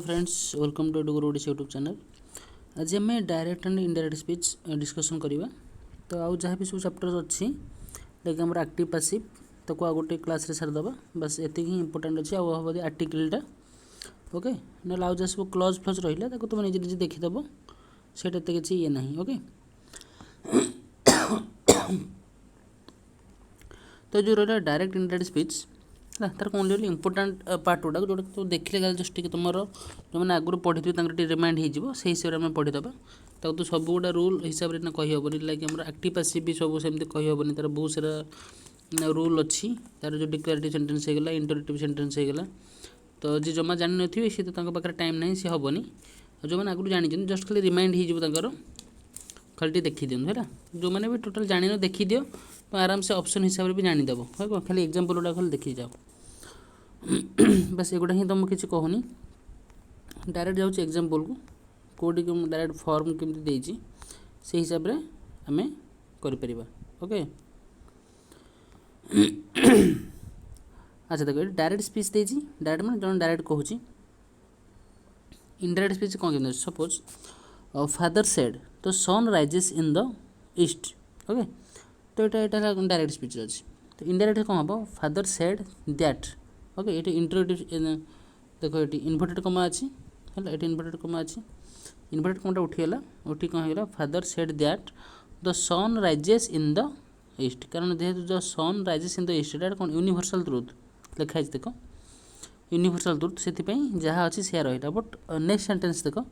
Friends, welcome to Guru Odisha YouTube channel. आज आम direct and indirect speech discussion करवा। तो आउ जहाँ भी सब चैप्टर अच्छी लाइक आम एक्टिव पैसिव ताको आ गोटे क्लास रे सारदे बस एति ही इंपोर्टेंट अच्छे आउ आर्टिकलटा ओके ना आउ जहाँ सब क्लज फ्लज रहा तुम निजे निजे देखीदेव से किसी ये ना ओके। तो जो रहा डायरेक्ट इनडायरेक्ट स्पीच है तार कौन इंपोर्टाट पार्ट गुड़ा जोटा तो देखिले जस्ट टी तुम जो मैंने आगुरी पढ़ी थे रिमाइंड हो हिसाब से पढ़ीदे तो सब गुड़ा रूल हिसाब से कहीहबनी लाइक आम एक्टिव पैसिव भी सब सेमती कहीहबनी तार बहुत सारा रूल अच्छी तार जो डिक्लेरेटिव सेंटेंस होगा इंटरेक्टिव सेंटेंस होगा। तो जी जमा जान नी सी तो पाखे टाइम ना सी हेनी जो मैंने आगुरी जानी जस्ट खाली रिमाइंड हो खाली देखी दिखाँ है जो मैंने भी टोटाल जान देखी दियो तो आराम से ऑप्शन हिसाब से भी जानीदेव है खाली एग्जांपल गुड़ा खाली देखी जाओ बस एगुड़ा ही तुम किसी कहूनी डायरेक्ट जाऊँ एग्जांपल को कौटी डायरेक्ट फॉर्म केमती से हिसाब से आम कर ओके। अच्छा देखो ये डायरेक्ट स्पीच देजी डायरेक्ट मैंने जन डायरेक्ट कहूँ इनडायरेक्ट स्पीच कौन केमती सपोज फादर सेड तो sun rises in the east okay. तो यहाँ डायरेक्ट स्पीच अच्छी तो इनडायरेक्ट कौन हम फादर सेड दैट ओके। ये इंटरेक्टिव देखो ये इनवर्टेड कमा अच्छी है ये इनवर्टेड कमा अच्छी इनवर्टेड कमाटा उठीगला उठी कौन होगा father said that the sun rises in the east कारण जेहेतु जो sun rises in the east ये कौन यूनिवर्सल ट्रुथ लिखाई देख यूनिवर्सल ट्रुथ से जहाँ अच्छी से रहा बट नेक्स्ट सेंटेंस देख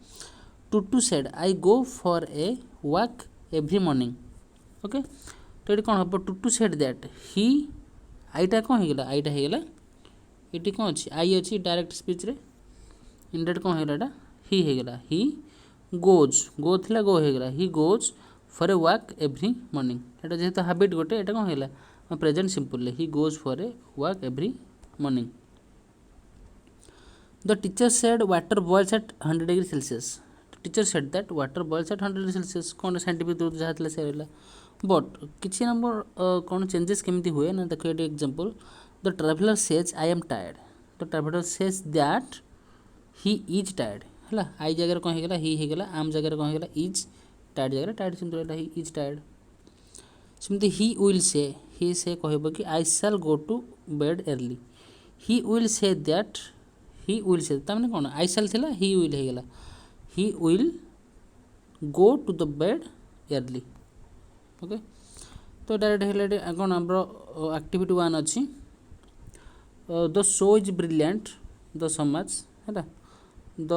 Tutu said I go for a walk every morning okay. तो ये कौन हम टुटू सेड दैट ही आईटा कौन होगा आईटा होगा ये कौन अच्छी आई अच्छी डायरेक्ट स्पीच रे इनडायरेक्ट कौन होगा ही होगा ही गोज गो थी गो होगा he goes for a walk every morning ये जेहेतु हैबिट गोटे ये कौन होगा present simple he goes for a walk every morning. The teacher said water boils at 100 degree Celsius teacher said that water boils at 100 degree Celsius कौन scientific truth जहाँ थी से रहा बट किसी नंबर कौन चेंजेस केमती हुए ना देखो ये example the traveller says I am tired तो traveller says that he is tired है आई जगह कौन होगा ही होगा आम जगह कौन होगा इज टायर्ड जगह टायर्ड सेमती रहा ही इज टायर्ड सेमती ही विल से कह कि I shall go to bed early he will say that he will say तमें कौन आई शैल थिला ही विल होगा he will go to the bed early okay. तो डायरेक्ट कौन आम एक्टिविटी 1 अच्छी the show is brilliant the Samaja है the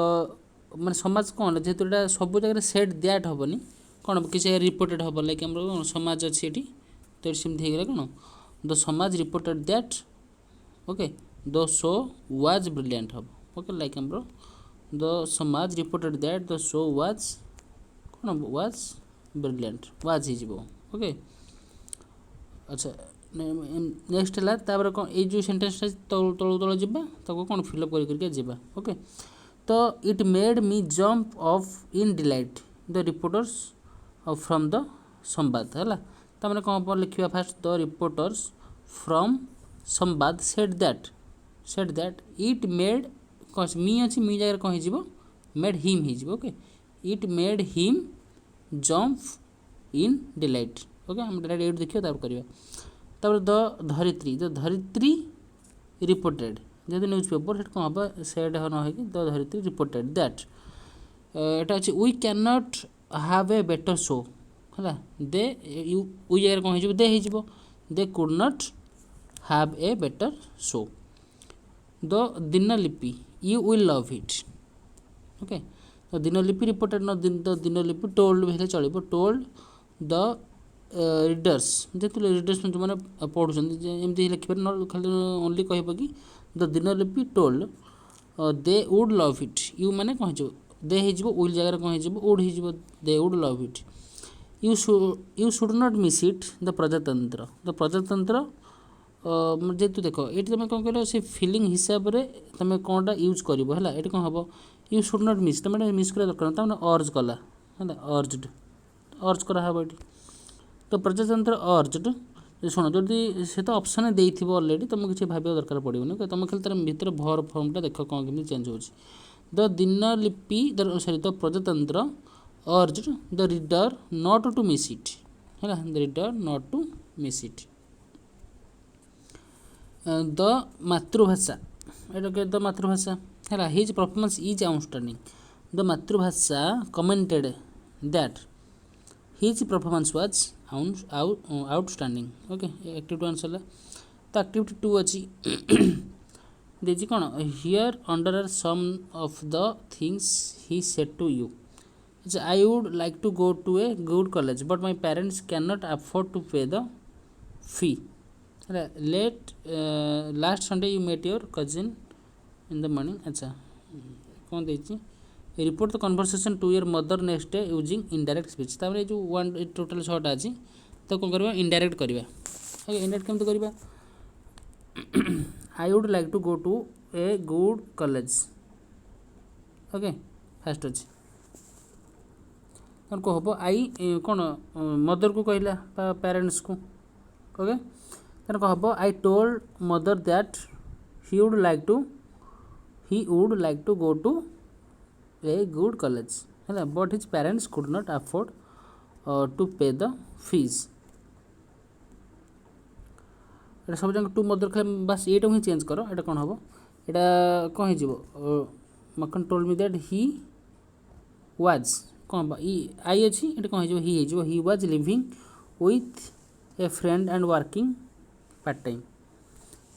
माने समाज कौन जेहेतु यहाँ सब जगह सेट दैट हेनी कौन किसी रिपोर्टेड हम लाइक आम समाज अच्छी ये तो सेमती होगा कौन द समाज reported that okay the show was brilliant हम ओके लाइक आम द समाज reported that the show was कौन वाज ब्रिलियंट वाज हो ओके। अच्छा नेक्स्ट है कौन ये सेन्टेन्स तल तल जावा कौन फिलअप करके ओके। तो it made me jump off in delight the reporters from the Sambad है तमें कौन लिखा first the reporters from Sambad said that it made कौन मी अच्छी मी जगह कौन हो मेड हिम हो okay it made him jump in delight okay हम डायरेक्ट देखिए करवा द धरित्री रिपोर्टेड जेहतु न्यूज पेपर से कौन हम सेड न हो द धरित्री रिपोर्टेड दैट एटा अच्छे we can not have a better show है दे वी जगह कौन हो they could not have a better show the Dinalipi you will love it okay. तो दिनलिपि रिपोर्टेड न द दिनलिपि टोल्ड भी चलो टोल्ड द रीडर्स जेहतु रीडर्स जो मैंने पढ़ुंट लिखे न खाली ओनली कह कि the Dinalipi told they would love it you मैंने कौन दे हो विल जगह कौन वुड हो दे would love it you should not miss it the प्रजातंत्र जेहतु देख ये तुम कौन कह से फिलिंग हिसाब से तुम कौनटा यूज कर ये कौन हम यू शुड नॉट मिस तुम मिस कर दरकार तमें अर्ज कला है अर्ज कराव ये तो प्रजातंत्र अर्जड शुण जदि से तो ऑप्शन देती अलरेडी तुमको किसी भाव दरकार पड़ोनी तुम खाली तार भर फर्मटा देख कौन केमी चेंज हो the Dinalipi sorry the Prajatantra urged the reader not to miss it है the reader not to miss it the Matrubhasha एटा द मातृभाषा है his performance is outstanding the Matrubhasha commented that his performance was outstanding okay activity answer है तो activity 2 अच्छी देखिए कौन here under are some of the things he said to you I would like to go to a good college but my parents can not afford to pay the fee let last Sunday you met your cousin in the morning अच्छा कौन देखिए report the conversation to your mother next day using indirect speech तापर जो one total 6टा अच्छी तो कौन करवा indirect करवा ओके इनडायरेक्ट केमती करवा I would like to go to a good college okay fast अच्छी कौन हम आई कौन मदर को कहला पेरेंट्स को ओके then कौन हम I told mother that he would like to go to a good college है but his parents could not afford to pay the fees ये सब जगह टू मदर खाए बस ये ही चेंज कर ये कौन हम यहाँ कौन हो Makhan told me that he was कौन आई अच्छी ये कौन हो he was living with a friend and working part time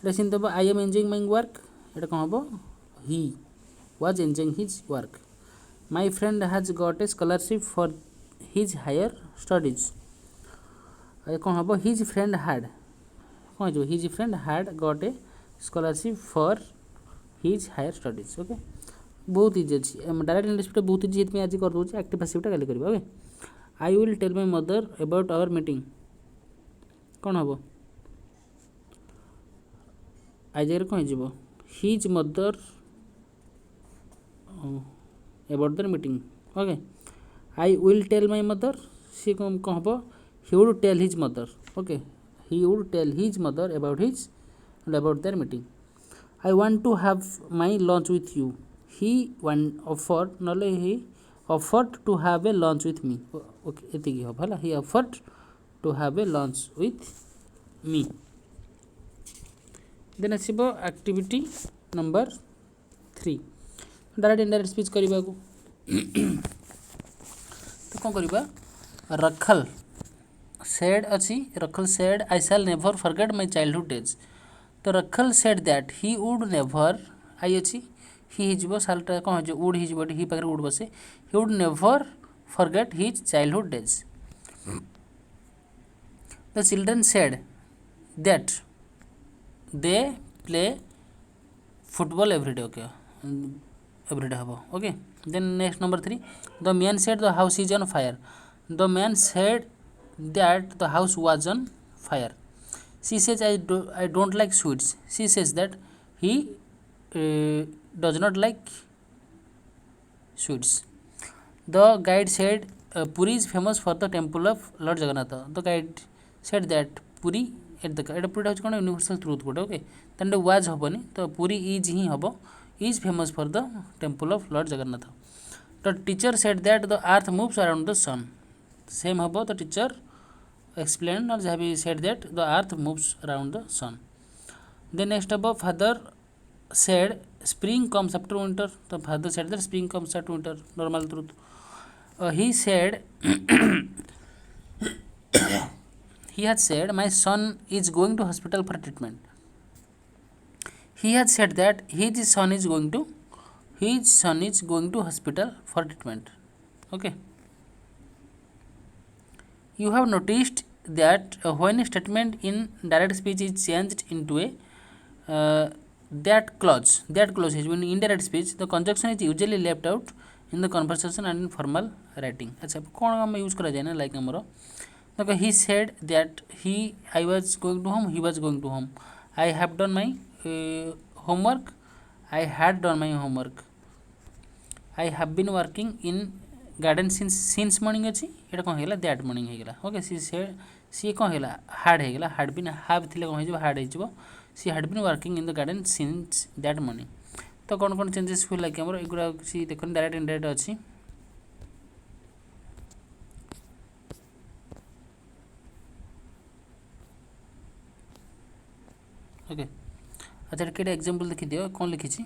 ये सीन दब I am enjoying my work ये कौन हम he was enjoying his work my friend has got a scholarship for his higher studies कौन हम हिज फ्रेंड हैड कौन हो his friend had got a scholarship for his higher studies okay बहुत easy अच्छी direct English बहुत easy ये आज कर दूसरी एक्टिव पैसिवटा काली कर okay I will tell my mother about our meeting कौन हम आई जगह कौन हो his mother about their meeting okay I will tell my mother see कौन हम he would tell his mother okay he would tell his mother about their meeting I want to have my lunch with you he offered नले he offered to have a lunch with me okay ये हम है he offered to have a lunch with me then आसब activity number 3 direct indirect speech करने को तो कौन करवा रखल सेड अच्छी Rakhal said I shall never forget my childhood days तो Rakhal said that he would never I अच्छी ही हो सालटा कौन हो वुड हो ही पाखे वुड बसे he would never forget his childhood days the children said that they play football everyday okay everyday हम okay then next number 3 the man said the house is on fire the man said that the house was on fire she says I don't like sweets she says that he does not like sweets the guide said Puri is famous for the temple of lord Jagannath the guide said that Puri at the पुरीटा हूँ कौन universal truth गोटे okay then was हेनी तो Puri is ही हम is famous for the temple of lord Jagannath the teacher said that the earth moves around the sun same हम the teacher explain और जहाँ भी said that the earth moves around the sun then next हम father said spring comes after winter तो father said that spring comes after winter normal truth he said he had said my son is going to hospital for treatment he had said that his son is going to hospital for treatment okay you have noticed that when a statement in direct speech is changed into a that clause is when indirect speech the conjunction is usually left out in the conversation and in formal writing अच्छा कौन हम use करा जाए ना like हमरो देखो he said that I was going to home he was going to home I have done my homework I had done my homework I have been working in garden since morning अच्छी ये कौन है that morning है okay सी कौन है had been have थिले कौन है had है she had been working in the garden since that morning तो कौन कौन चेंजेस हुए कि आमर एगुड़ा किसी देख डायरेक्ट इनडायरेक्ट अच्छी ओके अच्छा कि एग्जांपल देखी दियो कौन लिखी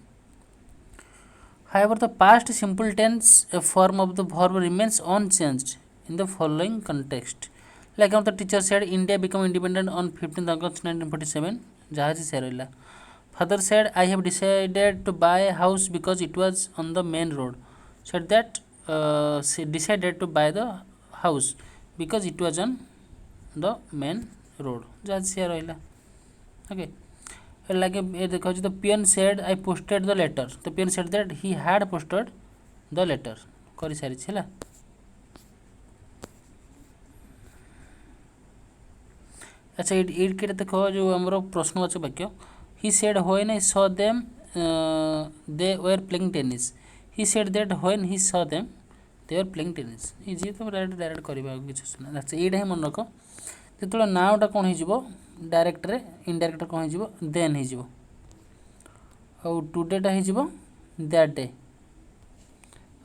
however the past simple tense form of the verb remains unchanged in the following context like the teacher said India became independent on 15th August 1947 jahaji se rahila father said I have decided to buy a house because it was on the main road said that she decided to buy the house because it was on the main road jahaji se rahila okay like देखा the peon said I posted the letter the peon said that he had posted the letter କରି ସାରିଛି ହେଲା अच्छा ये देख जो आमर प्रश्नवाचक वाक्य he said when I saw them they were playing tennis he said that when he saw them they were playing tennis easy तो डायरेक्ट करवा किसी सुना अच्छा यहाँ ही मन रख जो नाउटा कौन हो डायरेक्ट रे इनडायरेक्ट कौन हो देन हो टुडेटा हो दैट डे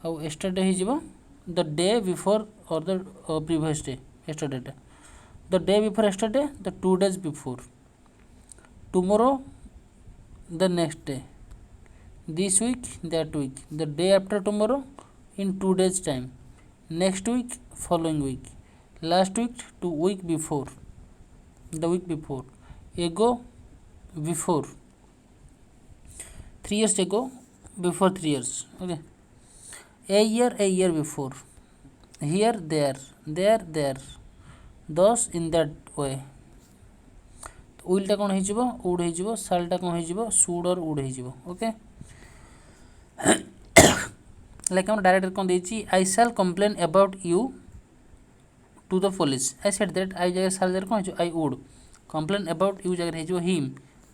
आउ एस्टरडे हो द डे बिफोर और द प्रीवियस डे एस्टरडेटा the day before yesterday the 2 days before tomorrow the next day this week that week the day after tomorrow in 2 days time next week following week last week 2 week before the week before ago before 3 years ago before 3 years okay a year before here there thus in that way will टा कौन हो would हो shall टा कौन हो should और would हो okay like हम डायरेक्ट कौन देछि I shall complain about you to the police I said that I जगह shall जगह कौन I would complain about you जगह हो him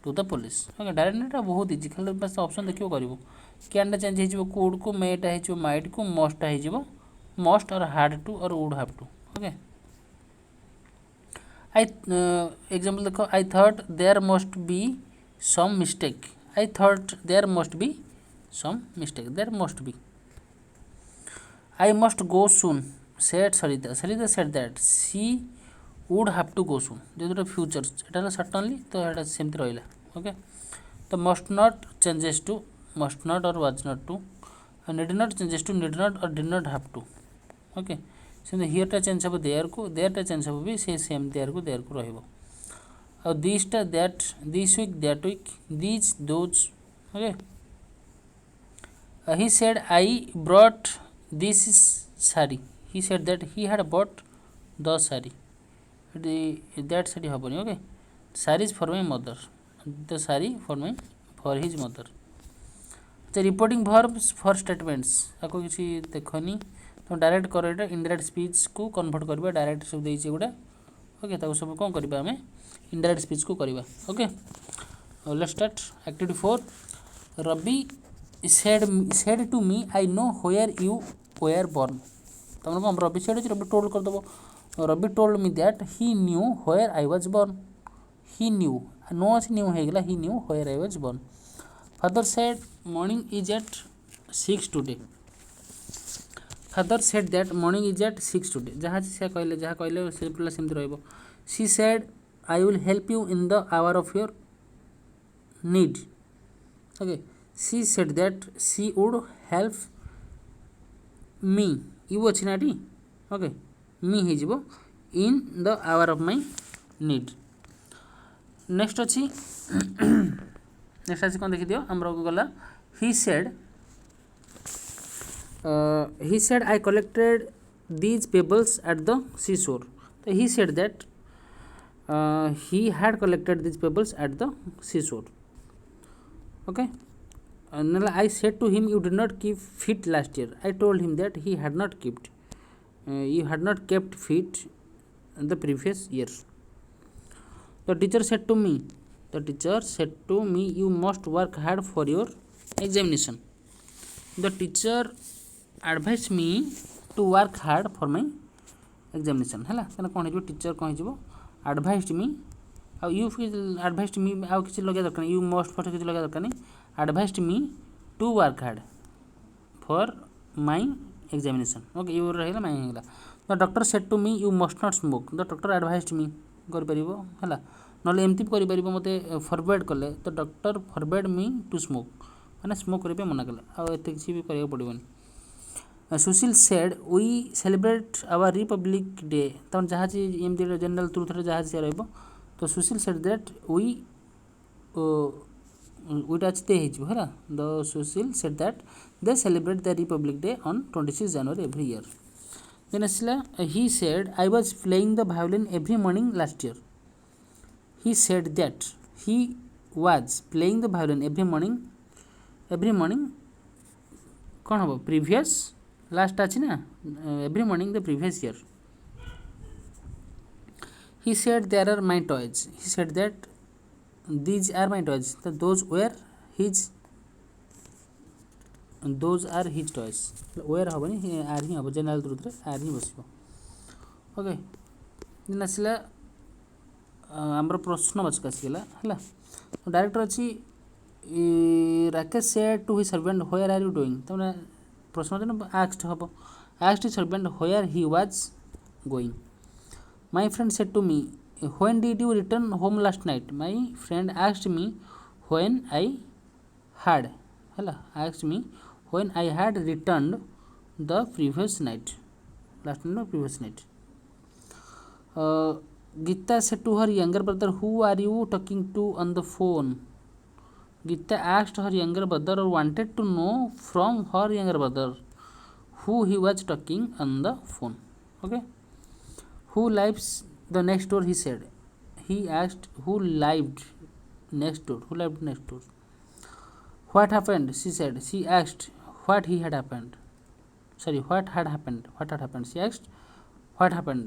to the police okay direct नेटा बहुत इजी खाली बस ऑप्शन देखियो करिवो कैन चेंज हो could को मेटा हो might को must हो must और had to और would have to okay I example देखो I thought there must be some mistake I thought there must be some mistake there must be I must go soon said Sarita said that she would have to go soon जो future एटा certainly तो एटा सेमती रहिला okay तो must not changes to must not और was not to need not changes to need not और did not have to okay सेमती here टा change हो देयर टा चेंज हो भी से सेम देयर को रहइबो और दिस टा that this week these those okay he said I brought this saree he said that he had bought the saree that saree haboni okay saree is for my mother the saree for his mother the reporting verbs for statements ako kiछि dekhoni तो direct कर indirect speech को convert करबा direct सब देछि गुडा okay ताको सब कोन करबा हमें इनडायरेक्ट स्पीच को करबा okay let's start activity 4 Ravi said to me I know where you were born तमन को रवि said रवि टोल्ड कर दबो Ravi told me that he knew where I was born he knew no as knew हे गेला he knew where I was born father said morning is at 6 today father said that morning is at 6 today जहाँ से कहले से पूरा सेमती रहइबो she said I will help you in the hour of your need okay she said that she would help me you अछि नाटी okay me हे जिवो in the hour of my need next अछि next अछि कोन देखि दियो हमरो गला he said I collected these pebbles at the seashore so he said that he had collected these pebbles at the seashore okay I said to him you did not keep fit last year I told him that he had not kept you had not kept fit the previous year the teacher said to me you must work hard for your examination the teacher advised me to work hard for my examination है ना कौन हो teacher कौन हो advised me आउ you advised me आउ किसी लगे दरकार यू मस्ट फर्स्ट किसी लगे दरकार नहीं advised me to work hard for my examination okay you रहा माई होगा the doctor said to me you must not smoke the doctor advised me कर ना एमती कर मत फरवर्ड कले तो doctor forbade me to smoke मैंने स्मोक करने मना कले आते किसी भी कराया पड़ोनी Sushil said we celebrate our republic day तम जहाँ एमती जनरल थ्रू जहाँ रहा तो सुशील सेड दैट वी ওইটা আছে ହେଇଯିବ ହେଲା the Sushil said that they celebrate the republic day on 26 January every year then ଆସିଲା he said I was playing the violin every morning last year he said that he was playing the violin every morning କ'ଣ ହେବ previous last ଅଛି ନା every morning the previous year he said there are my toys he said that these are my toys so those are his toys where hobani are hi hobo general truth re are hi basibo okay दिन आसला आमर प्रश्न वाचक आसगला है director अच्छी Rakesh said to his servant where are you doing तमें प्रश्न आस्क्ड हम asked servant where he was going my friend said to me when did you return home last night my friend asked me when I had asked me when I had returned the previous night last night previous night Geeta said to her younger brother who are you talking to on the phone Geeta asked her younger brother or wanted to know from her younger brother who he was talking on the phone okay who lives the next door he said he asked who lived next door what happened she said she asked what had happened she asked what happened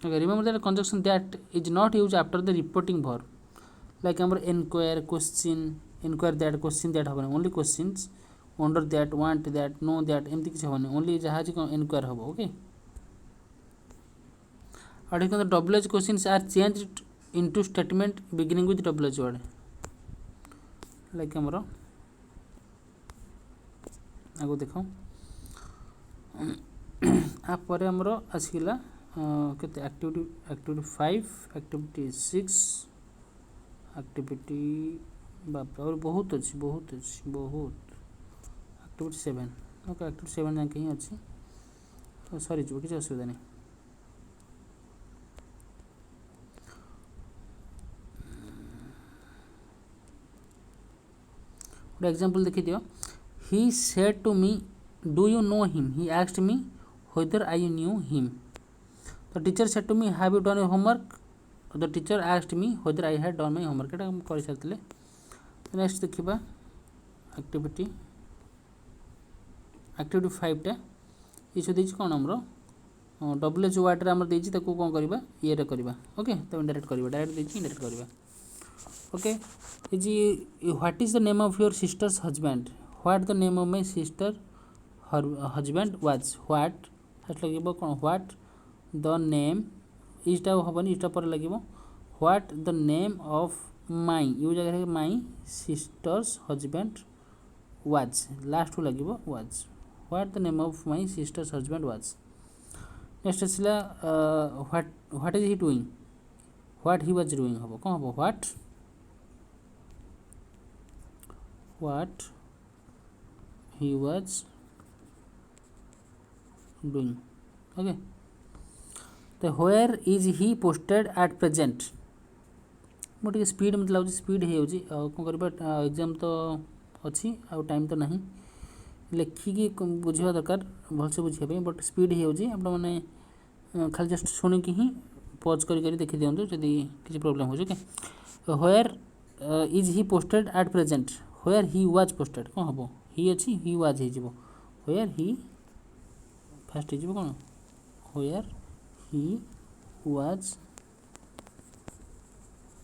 okay remember that conjunction that is not used after the reporting verb like our inquire question inquire that question that happen only questions wonder that want that know that एमती किसी होने only जहाँ जी inquire होगा okay और देखो WH questions are changed into statement beginning with WH word like हमरो आगो देखो आप पर हमरो आसीला केते एक्टिविटी 5 एक्टिविटी 6 एक्टिविटी बाप और बहुत एक्टिविटी 7 ओके एक्टिविटी 7 जाके ही अच्छी तो सॉरी जो किसी असुविधा नहीं एग्जाम्पल देखी दियो he said to me do you know him he asked me whether I knew him तो teacher said to me have you done your homework the teacher asked me whether I had done my homework एटा हम कर सारथिले next देखिबा activity 5 टा issue देछि कोन हमरो WH word रे हमर देछि ताको कोन करबा ये रे करबा ओके तो डायरेक्ट करबा डायरेक्ट देछि डायरेक्ट करबा okay what is the name of your sister's husband what the name of my sister her husband was what first लगिबो cone what the name इस्टा होबनी इस्टा पर लगिबो what the name of my you जगह my sister's husband was last to लगिबो was what the name of my sister's husband was next असला what is he doing what he was doing होबो कोन होबो what he was doing okay तो where is he posted at present मोटे speed मतलब speed हे होजी कोन करबा exam तो अछि आ time तो नहीं लेखिकी बुझिबा दरकार भल से बुझिबा पे बट स्पीड हे होजी आपण माने खाली जस्ट सुनि कि ही पॉज करी देखि दियंतु जदी किछि प्रॉब्लम हो जे के where is he posted at present where he was posted कौन हम he अच्छी he was हो where he फास्ट हो कौन where he was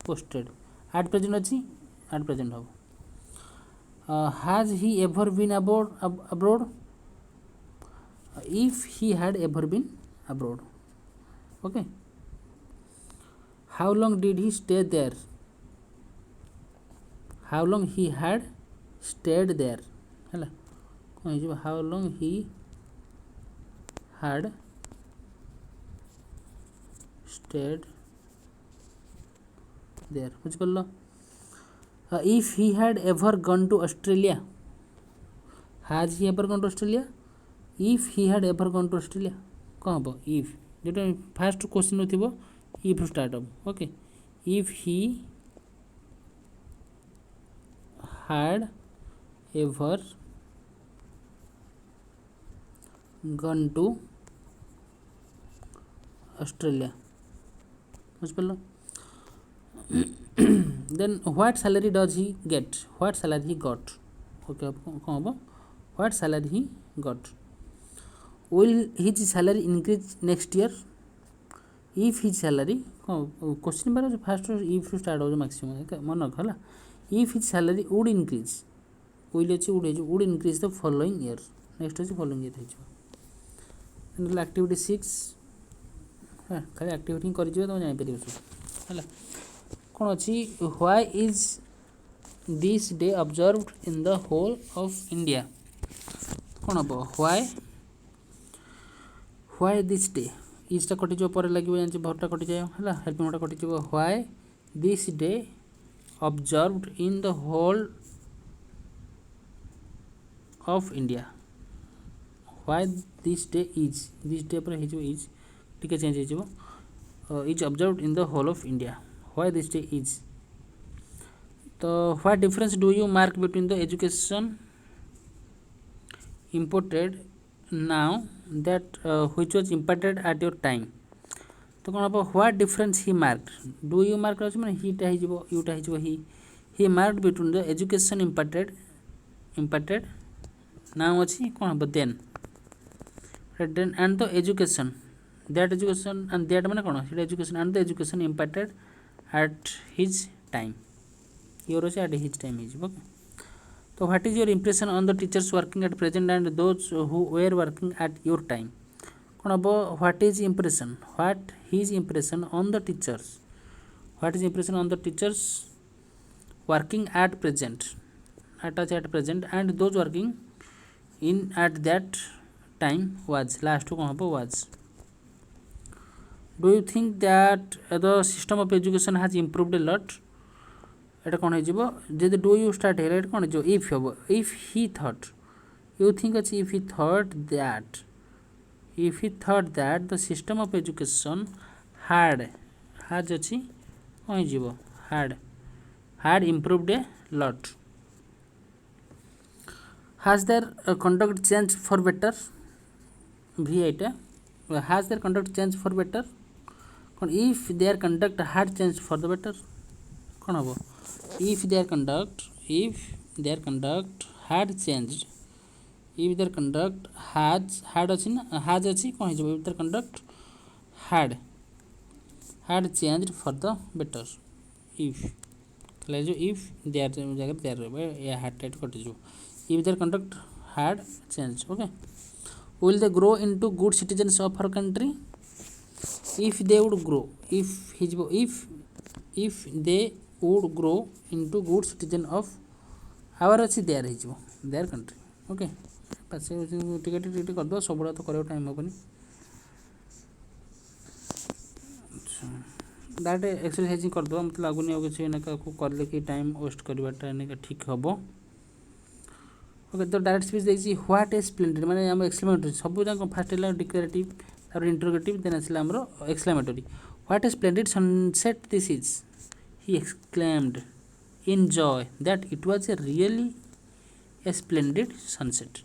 posted at present अच्छी at present हम has he ever been abroad if he had ever been abroad okay how long did he stay there how long he had stayed there ହେଲା କ'ଣ ହେଇଯିବ how long he had stayed there ବୁଝିପାରିଲ। if he had ever gone to Australia, has he ever gone to Australia? if he had ever gone to Australia କ'ଣ ହେବ if যেটা first question ଥିବ if start ହେବ okay if he had ever gone to Australia ବୁଝିପାରିଲ। then what salary does he get? what salary he got okay କ'ଣ ହେବ what salary he got? will his salary increase next year? if his salary question bar fast if start हो maximum मन रख है if his salary would increase will अच्छी would increase the following year next अच्छी following year हो activity 6 हाँ खाली activity कर तुम जापर है कौन अच्छी why is this day observed in the whole of India कौन हम why this day इजटा कटिज पर लगे जानी भरटा कटि जाए है हेल्पिंगटा कटिज why this day observed in the whole of India why this day is पर इज टिके चेंज हो is observed in the whole of India why this day is तो what difference do you mark between the education imported now that which was imparted at your time तो कौन हम what difference he marked do you mark अच्छे मैंने हीटा Utah he marked between the education imparted now अच्छी कौन हम then and the education that education and that मैंने कौन education and the education imparted at his time your अच्छे at his time okay तो what is your impression on the teachers working at present and those who were working at your time कौन हम what is impression on the teachers working at present and those working in at that time was last कौन हम was do you think that the system of education has improved a lot एटा कौन हो do you start है कौन हो if हम if he thought you think अच्छे if he thought that the system of education has अच्छी कौन हो had improved a lot has their conduct change for better भी एटा has their conduct change for better कौन if their conduct had change for the better कौन हम if their conduct had changed if their conduct had अच्छी ना has अच्छी कौन हो if their conduct had changed for the better if जो if their जगह there या had टाइट कटि जो if their conduct had changed okay will they grow into good citizens of our country if they would grow if they would grow into good citizen of our अच्छी their country okay पास टिके कर दो सब तो कर time हेनी direct exercise करदे मतलब लगुनि किसी कले कि टाइम वेस्ट करवाटा ठीक हम ओके तो डायरेक्ट स्पीच देखिए व्हाट इज स्प्लेंडेड माने आम एक्सक्लेमेटरी सब जाक फास्ट है डिक्लेरेटिव तार इंटरोगेटिव देन आसला आमर exclamatory what is splendid sunset this is he exclaimed in joy that it was a really a splendid sunset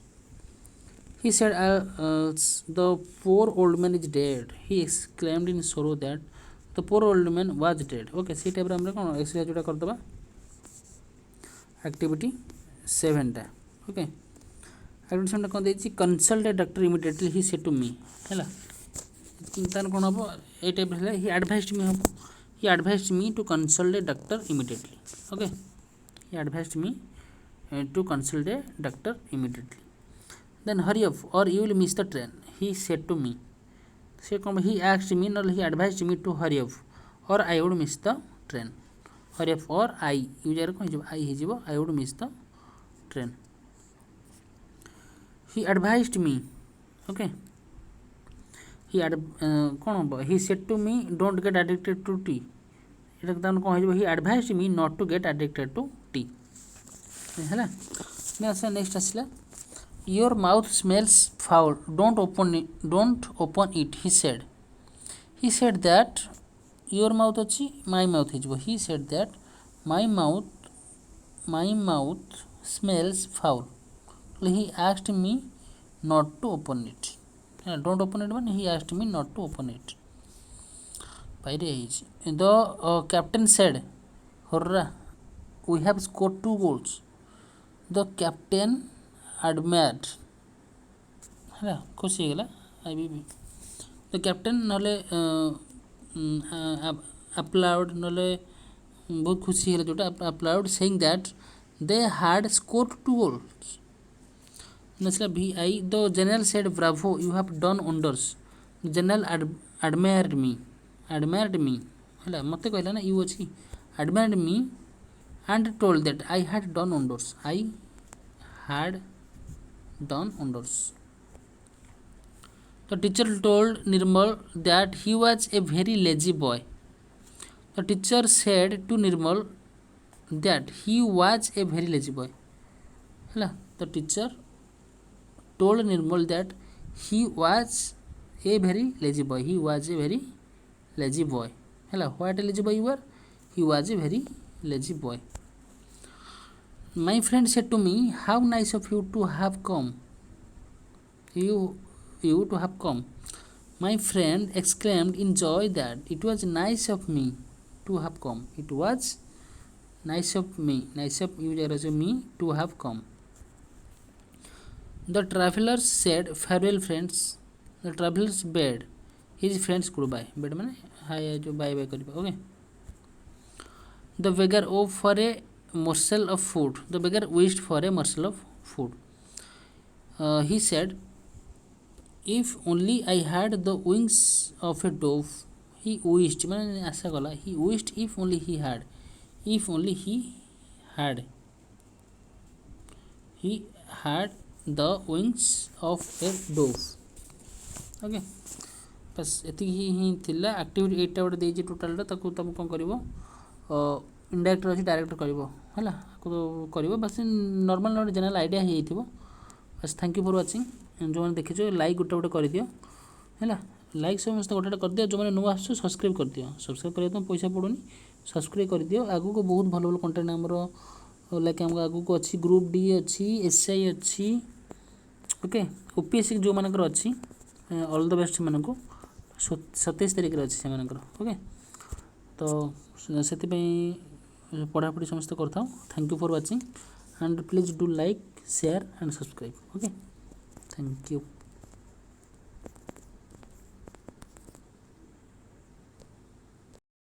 he said the poor old man is dead he exclaimed in sorrow that the poor old man was dead okay C type हमरे कोन exercise जोटा कर दबा activity 7 टा okay activity 7 कोन देछि consult a doctor immediately he said to me हैला तान कोन हबो ए टाइप हैला ही एडवाइस्ड मी हबो he advised me to consult a doctor immediately okay he advised me to consult a doctor immediately then hurry up or you will miss the train he said to me he asked me no he advised me to hurry up or I would miss the train hurry up or I user को I I would miss the train. He advised me. Okay. କ'ଣ ହେବ he said to me don't get addicted to tea. ଏଇଟା ତାମାନେ କ'ଣ ହେଇଯିବ he advised me not to get addicted to tea. ହେଲା next ଆସିଲା your mouth smells foul don't open it he said that your mouth ଅଛି my mouth ହେଇଯିବ he said that my mouth smells foul he asked me not to open it. Don't open it ମାନେ he asked me not to open it. বাইরে ହେଇଛି the captain said hurrah we have scored 2 goals. The captain admired ହେଲା ଖୁସି ହେଇଗଲା the captain ନହେଲେ applaud ନହେଲେ ବହୁତ ଖୁସି ହେଇଗଲା ଯେଉଁଟା applaud saying that they had scored 2 goals. नसला VI the general said bravo you have done wonders. general admired me ହେଲା ମୋତେ କହିଲା ନା you ଅଛି admired me and told that I had done wonders. The teacher told Nirmal that he was a very lazy boy. The teacher said to Nirmal that he was a very lazy boy. Hello. The teacher told Nirmal that he was a very lazy boy. Hello. What a lazy boy you were? He was a very lazy boy. My friend said to me, how nice of you to have come. You to have come. My friend exclaimed in joy that it was nice of me to have come. It was nice of me to have come. The travelers said farewell friends. The travelers bade his friends goodbye. Bade माने हाय जो bye bye करिबा. Okay. The beggar wished for a morsel of food. He said, if only I had the wings of a dove. He wished माने आशा कला. He wished if only he had the wings of a dove. Okay. बस एतिकी ही थिला activity 8 टा गोटे देइछि total टा ताकू तुम कोन करिवो indirect अछि डायरेक्ट करिवो हला को करिवो बस नॉर्मल नोट जनरल आईडिया हे थिबो. बस थैंक यू फॉर वाचिंग. जो मैंने देखिछो लाइक गोटे गोटे कर दियो हला लाइक समस्त गोटे कर दियो. जो मैंने नुआ आसु सब्सक्राइब कर दियो. सब्सक्राइब करे तो पैसा पड़ोनी सब्सक्राइब कर दियो. आगु को बहुत भलो भलो कंटेंट हमरो लाइक हम आगु को अछि ग्रुप डी अछि एसआई अछि. ओके ओपीएससी जो मानकर अछि ऑल द बेस्ट मानको 27 तारिख रे अछि से मानकर. ओके तो सेति पढ़ापढ़ी समस्त करता. Thank you for watching and please do like share and subscribe. Okay thank you.